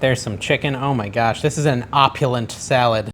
There's some chicken. Oh my gosh, this is an opulent salad.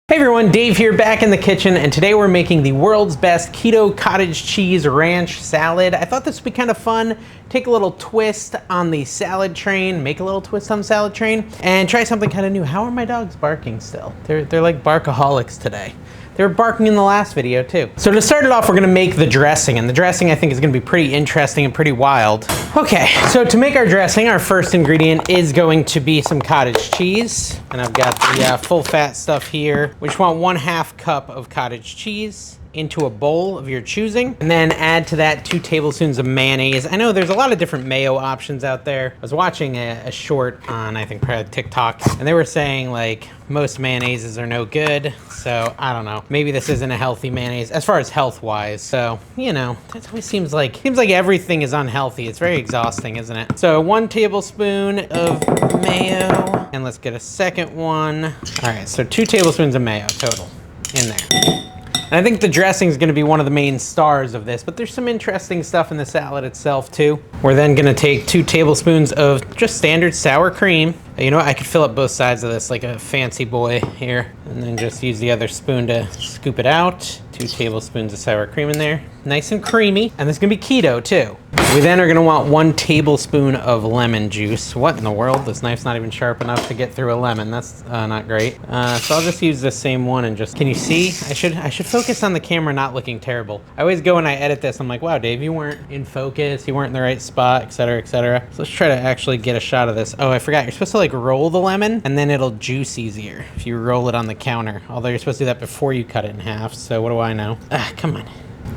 Hey everyone, Dave here, back in the kitchen, and today we're making the world's best keto cottage cheese ranch salad. I thought this would be kind of fun. Take a little twist on the salad train, make a little twist on the salad train, and try something kind of new. How are my dogs barking still? They're like barkaholics today. They were barking in the last video too. So to start it off, we're gonna make the dressing, and the dressing I think is gonna be pretty interesting and pretty wild. Okay, so to make our dressing, our first ingredient is going to be some cottage cheese. And I've got the full fat stuff here. We just want 1/2 cup of cottage cheese into a bowl of your choosing, and then add to that 2 tablespoons of mayonnaise. I know there's a lot of different mayo options out there. I was watching a short on, I think, probably TikTok, and they were saying like most mayonnaises are no good. So I don't know, maybe this isn't a healthy mayonnaise as far as health wise. So, you know, that always seems like everything is unhealthy. It's very exhausting, isn't it? So 1 tablespoon of mayo, and let's get a second one. All right, so 2 tablespoons of mayo total in there. And I think the dressing is going to be one of the main stars of this, but there's some interesting stuff in the salad itself too. We're then going to take 2 tablespoons of just standard sour cream. You know what? I could fill up both sides of this like a fancy boy here, and then just use the other spoon to scoop it out. 2 tablespoons of sour cream in there. Nice and creamy. And this is going to be keto too. We then are going to want 1 tablespoon of lemon juice. What in the world? This knife's not even sharp enough to get through a lemon. That's not great. So I'll just use the same one and just, can you see? I should focus on the camera not looking terrible. I always go and I edit this, I'm like, wow, Dave, you weren't in focus, you weren't in the right spot, etc., etc. So let's try to actually get a shot of this. Oh, I forgot, you're supposed to like roll the lemon and then it'll juice easier if you roll it on the counter. Although you're supposed to do that before you cut it in half, so what do I know? Come on.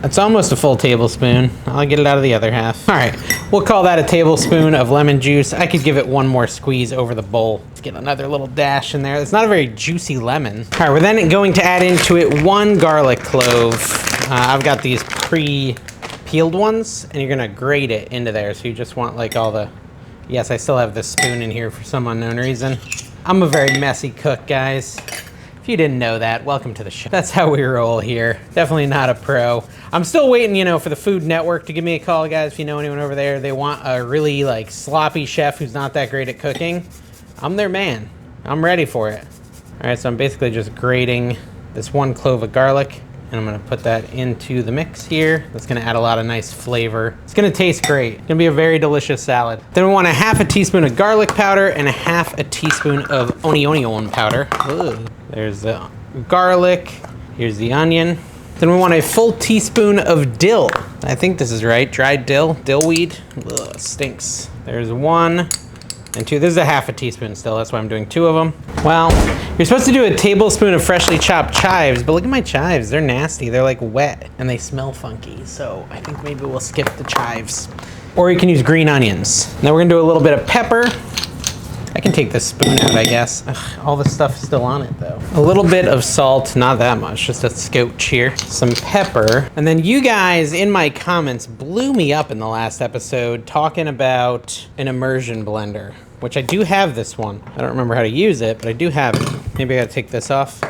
That's almost a full tablespoon. I'll get it out of the other half. All right, we'll call that a tablespoon of lemon juice. I could give it 1 more squeeze over the bowl. Let's get another little dash in there. It's not a very juicy lemon. All right, we're then going to add into it 1 garlic clove. I've got these pre-peeled ones, and you're gonna grate it into there. So you just want like all the, yes, I still have this spoon in here for some unknown reason. I'm a very messy cook, guys. If you didn't know that, welcome to the show. That's how we roll here. Definitely not a pro. I'm still waiting, you know, for the Food Network to give me a call, guys. If you know anyone over there, they want a really like sloppy chef who's not that great at cooking. I'm their man. I'm ready for it. All right, so I'm basically just grating this 1 clove of garlic, and I'm gonna put that into the mix here. That's gonna add a lot of nice flavor. It's gonna taste great. It's gonna be a very delicious salad. Then we want 1/2 teaspoon of garlic powder and 1/2 teaspoon of onion powder. Ugh. There's the garlic. Here's the onion. Then we want a full teaspoon of dill. I think this is right, dried dill, dill weed. Ugh, stinks. There's 1 and 2. This is 1/2 teaspoon still, that's why I'm doing 2 of them. Well, you're supposed to do a tablespoon of freshly chopped chives, but look at my chives, they're nasty. They're like wet and they smell funky. So I think maybe we'll skip the chives. Or you can use green onions. Now we're gonna do a little bit of pepper. I can take this spoon out, I guess. Ugh, all the stuff's still on it though. A little bit of salt, not that much, just a scotch here. Some pepper. And then you guys in my comments blew me up in the last episode talking about an immersion blender, which I do have this one. I don't remember how to use it, but I do have it. Maybe I gotta take this off.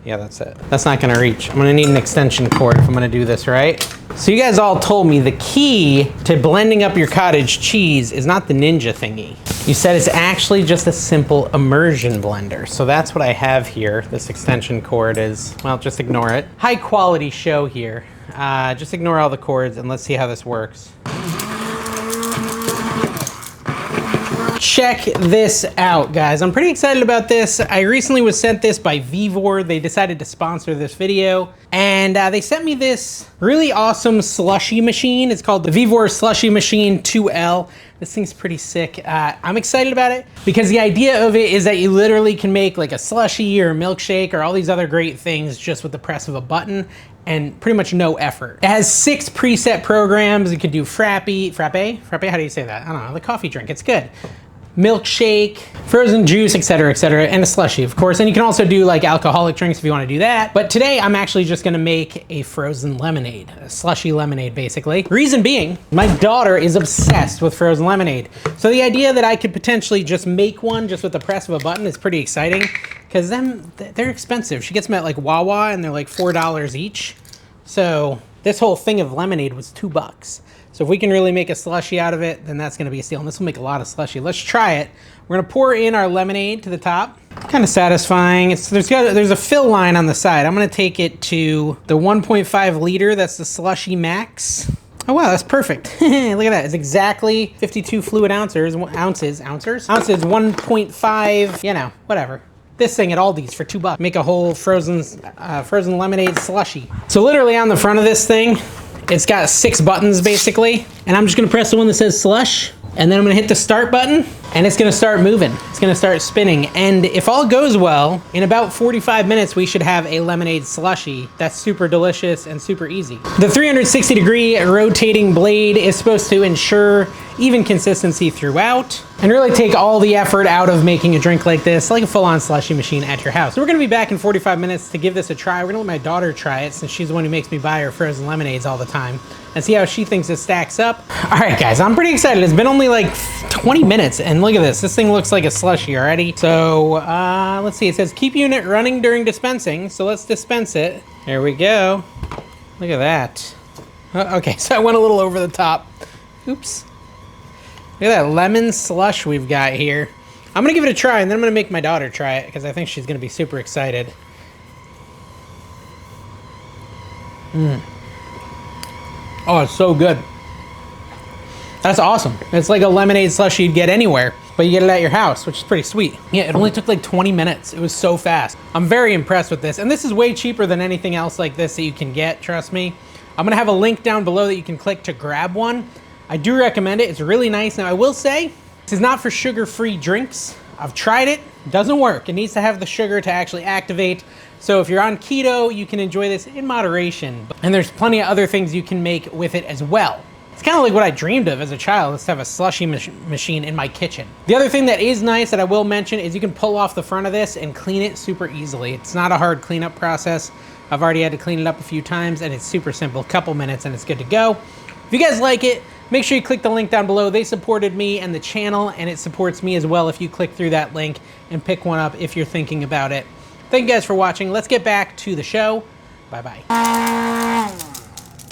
Yeah, that's it. That's not gonna reach. I'm gonna need an extension cord if I'm gonna do this right. So you guys all told me the key to blending up your cottage cheese is not the ninja thingy. You said it's actually just a simple immersion blender. So that's what I have here. This extension cord is, well, just ignore it. High quality show here. Just ignore all the cords and let's see how this works. Check this out, guys. I'm pretty excited about this. I recently was sent this by Vivor. They decided to sponsor this video. And they sent me this really awesome slushy machine. It's called the Vivor Slushy Machine 2L. This thing's pretty sick. I'm excited about it because the idea of it is that you literally can make like a slushy or a milkshake or all these other great things just with the press of a button and pretty much no effort. It has 6 preset programs. You could do frappe, how do you say that? I don't know, the coffee drink, it's good. Milkshake, frozen juice, etc., and a slushie, of course. And you can also do like alcoholic drinks if you want to do that. But today I'm actually just going to make a frozen lemonade, a slushy lemonade, basically. Reason being, my daughter is obsessed with frozen lemonade. So the idea that I could potentially just make one just with the press of a button is pretty exciting because they're expensive. She gets them at like Wawa and they're like $4 each. So this whole thing of lemonade was $2. So if we can really make a slushy out of it, then that's gonna be a steal. And this will make a lot of slushy. Let's try it. We're gonna pour in our lemonade to the top. Kind of satisfying. There's a fill line on the side. I'm gonna take it to the 1.5 liter. That's the slushy max. Oh wow, that's perfect. Look at that. It's exactly 52 fluid ounces, 1.5, you know, whatever. This thing at Aldi's for $2. Make a whole frozen lemonade slushy. So literally on the front of this thing, it's got 6 buttons basically. And I'm just gonna press the one that says slush, and then I'm gonna hit the start button, and it's gonna start moving. It's gonna start spinning. And if all goes well, in about 45 minutes, we should have a lemonade slushy that's super delicious and super easy. The 360-degree rotating blade is supposed to ensure even consistency throughout and really take all the effort out of making a drink like this, like a full-on slushy machine at your house. So we're gonna be back in 45 minutes to give this a try. We're gonna let my daughter try it since she's the one who makes me buy her frozen lemonades all the time, and see how she thinks it stacks up. All right, guys, I'm pretty excited. It's been only like 20 minutes, and look at this. This thing looks like a slushy already. So let's see, it says keep unit running during dispensing. So let's dispense it. There we go. Look at that. Okay, so I went a little over the top. Oops. Look at that lemon slush we've got here. I'm gonna give it a try, and then I'm gonna make my daughter try it because I think she's gonna be super excited. Oh, it's so good. That's awesome. It's like a lemonade slushie you'd get anywhere, but you get it at your house, which is pretty sweet. Yeah, it only took like 20 minutes. It was so fast. I'm very impressed with this. And this is way cheaper than anything else like this that you can get, trust me. I'm gonna have a link down below that you can click to grab one. I do recommend it. It's really nice. Now, I will say, this is not for sugar-free drinks. I've tried it. It doesn't work. It needs to have the sugar to actually activate. So if you're on keto, you can enjoy this in moderation. And there's plenty of other things you can make with it as well. It's kind of like what I dreamed of as a child, is to have a slushy machine in my kitchen. The other thing that is nice that I will mention is you can pull off the front of this and clean it super easily. It's not a hard cleanup process. I've already had to clean it up a few times, and it's super simple. A couple minutes and it's good to go. If you guys like it, make sure you click the link down below. They supported me and the channel, and it supports me as well if you click through that link and pick one up if you're thinking about it. Thank you guys for watching. Let's get back to the show. Bye-bye. I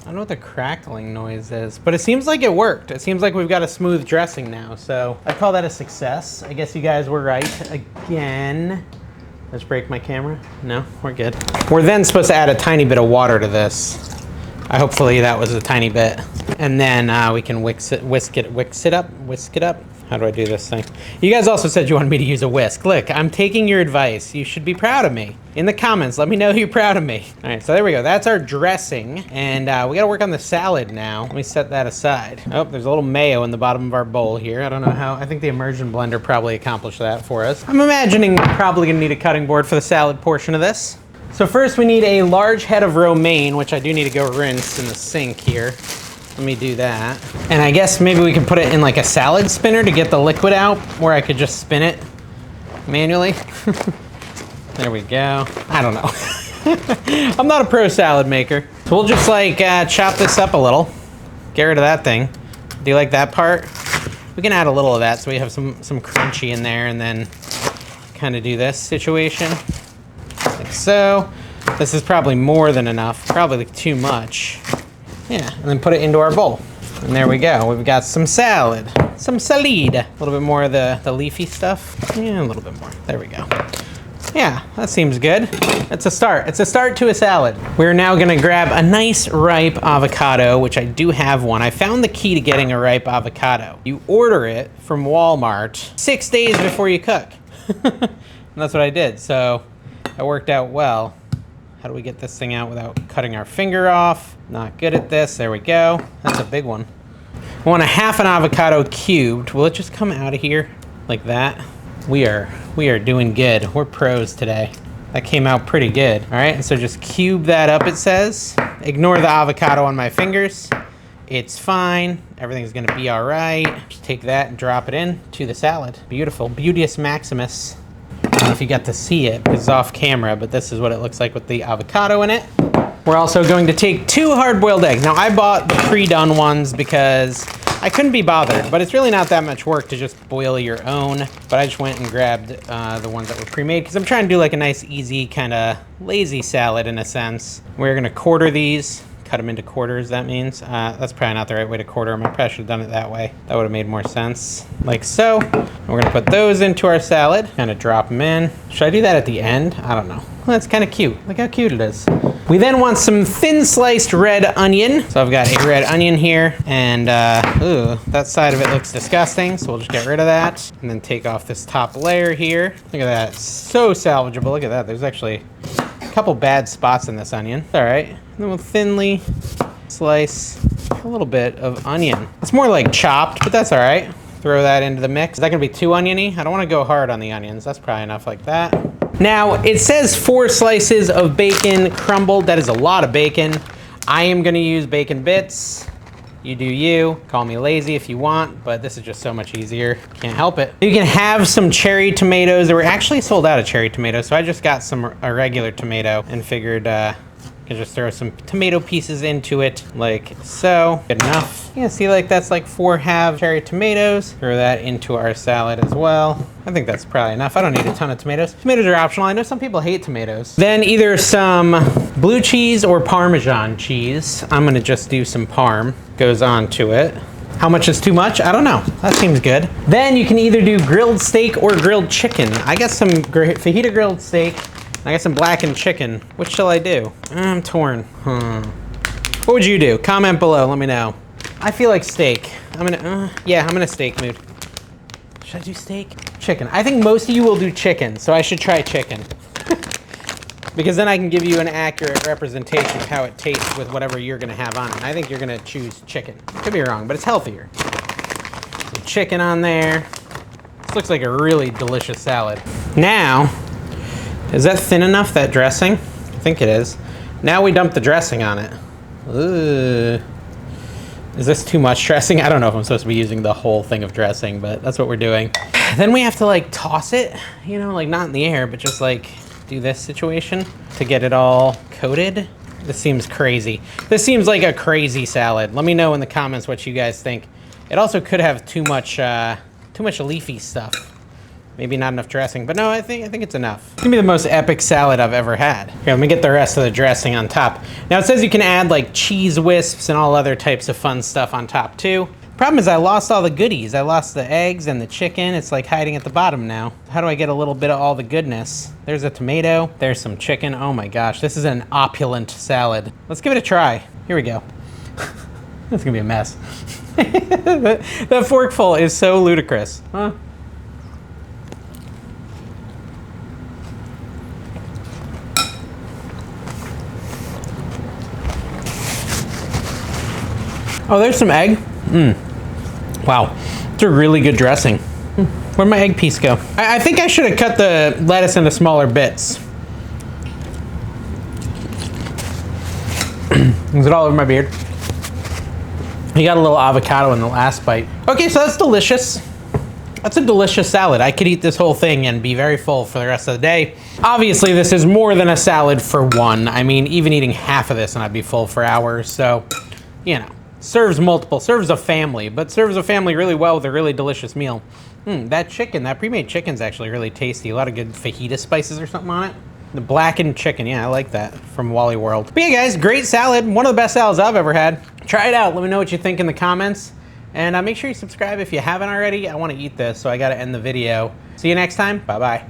don't know what the crackling noise is, but it seems like it worked. It seems like we've got a smooth dressing now, so I call that a success. I guess you guys were right again. Let's break my camera. No, we're good. We're then supposed to add a tiny bit of water to this. Hopefully that was a tiny bit. And then we can whisk it up. How do I do this thing? You guys also said you wanted me to use a whisk. Look, I'm taking your advice. You should be proud of me. In the comments, let me know you're proud of me. All right, so there we go. That's our dressing. And we gotta work on the salad now. Let me set that aside. Oh, there's a little mayo in the bottom of our bowl here. I don't know how, I think the immersion blender probably accomplished that for us. I'm imagining we're probably gonna need a cutting board for the salad portion of this. So first we need a large head of romaine, which I do need to go rinse in the sink here. Let me do that. And I guess maybe we can put it in like a salad spinner to get the liquid out, where I could just spin it manually. There we go. I don't know. I'm not a pro salad maker. So we'll just like chop this up a little. Get rid of that thing. Do you like that part? We can add a little of that so we have some crunchy in there, and then kind of do this situation. Like so. This is probably more than enough, probably like too much. Yeah, and then put it into our bowl. And there we go. We've got some salad, some salad. A little bit more of the leafy stuff. Yeah, a little bit more. There we go. Yeah, that seems good. It's a start. It's a start to a salad. We're now gonna grab a nice ripe avocado, which I do have one. I found the key to getting a ripe avocado. You order it from Walmart 6 days before you cook. And that's what I did, so it worked out well. How do we get this thing out without cutting our finger off? Not good at this. There we go. That's a big one. I want a half an avocado cubed. Will it just come out of here like that? We are doing good. We're pros today. That came out pretty good. All right, and so just cube that up, it says. Ignore the avocado on my fingers. It's fine. Everything's gonna be all right. Just take that and drop it in to the salad. Beautiful, Beauteous Maximus. I don't know if you got to see it, it's off camera, but this is what it looks like with the avocado in it. We're also going to take 2 hard-boiled eggs. Now, I bought the pre-done ones because I couldn't be bothered, but it's really not that much work to just boil your own. But I just went and grabbed the ones that were pre-made because I'm trying to do like a nice, easy, kind of lazy salad in a sense. We're gonna quarter these cut them into quarters, that means. That's probably not the right way to quarter them. I probably should have done it that way. That would have made more sense. Like so. And we're gonna put those into our salad. Kind of drop them in. Should I do that at the end? I don't know. Well, that's kind of cute. Look how cute it is. We then want some thin sliced red onion. So I've got a red onion here, and ooh, that side of it looks disgusting, so we'll just get rid of that. And then take off this top layer here. Look at that, so salvageable. Look at that, there's actually a couple bad spots in this onion. All right, and then we'll thinly slice a little bit of onion. It's more like chopped, but that's all right. Throw that into the mix. Is that gonna be too oniony? I don't wanna go hard on the onions. That's probably enough like that. Now, it says 4 slices of bacon crumbled. That is a lot of bacon. I am gonna use bacon bits. You do you. Call me lazy if you want, but this is just so much easier. Can't help it. You can have some cherry tomatoes. They were actually sold out of cherry tomatoes, so I just got a regular tomato and figured can just throw some tomato pieces into it like so. Good enough. Yeah, see, like that's like 4 half cherry tomatoes. Throw that into our salad as well. I think that's probably enough. I don't need a ton of tomatoes. Tomatoes are optional. I know some people hate tomatoes. Then either some blue cheese or Parmesan cheese. I'm gonna just do some Parm. Goes on to it. How much is too much? I don't know. That seems good. Then you can either do grilled steak or grilled chicken. I got some fajita grilled steak. I got some blackened chicken. Which shall I do? I'm torn. What would you do? Comment below, let me know. I feel like steak. I'm in a steak mood. Should I do steak? Chicken. I think most of you will do chicken, so I should try chicken. Because then I can give you an accurate representation of how it tastes with whatever you're gonna have on it. I think you're gonna choose chicken. Could be wrong, but it's healthier. Some chicken on there. This looks like a really delicious salad. Now, is that thin enough, that dressing? I think it is. Now we dump the dressing on it. Ooh. Is this too much dressing? I don't know if I'm supposed to be using the whole thing of dressing, but that's what we're doing. Then we have to like toss it, you know, like not in the air, but just like do this situation to get it all coated. This seems crazy. This seems like a crazy salad. Let me know in the comments what you guys think. It also could have too much leafy stuff. Maybe not enough dressing, but no, I think it's enough. It's gonna be the most epic salad I've ever had. Here, let me get the rest of the dressing on top. Now it says you can add like cheese wisps and all other types of fun stuff on top too. Problem is I lost all the goodies. I lost the eggs and the chicken. It's like hiding at the bottom now. How do I get a little bit of all the goodness? There's a tomato, there's some chicken. Oh my gosh, this is an opulent salad. Let's give it a try. Here we go. It's gonna be a mess. That forkful is so ludicrous. Huh? Oh, there's some egg. Wow, it's a really good dressing. Where'd my egg piece go? I think I should have cut the lettuce into smaller bits. Is it all over my beard? You got a little avocado in the last bite. Okay, so that's delicious. That's a delicious salad. I could eat this whole thing and be very full for the rest of the day. Obviously, this is more than a salad for one. I mean, even eating half of this and I'd be full for hours, so, you know. Serves a family, but serves a family really well with a really delicious meal. That chicken, that pre-made chicken's actually really tasty. A lot of good fajita spices or something on it. The blackened chicken, yeah, I like that from Wally World. But yeah, guys, great salad. One of the best salads I've ever had. Try it out. Let me know what you think in the comments. And make sure you subscribe if you haven't already. I want to eat this, so I got to end the video. See you next time. Bye-bye.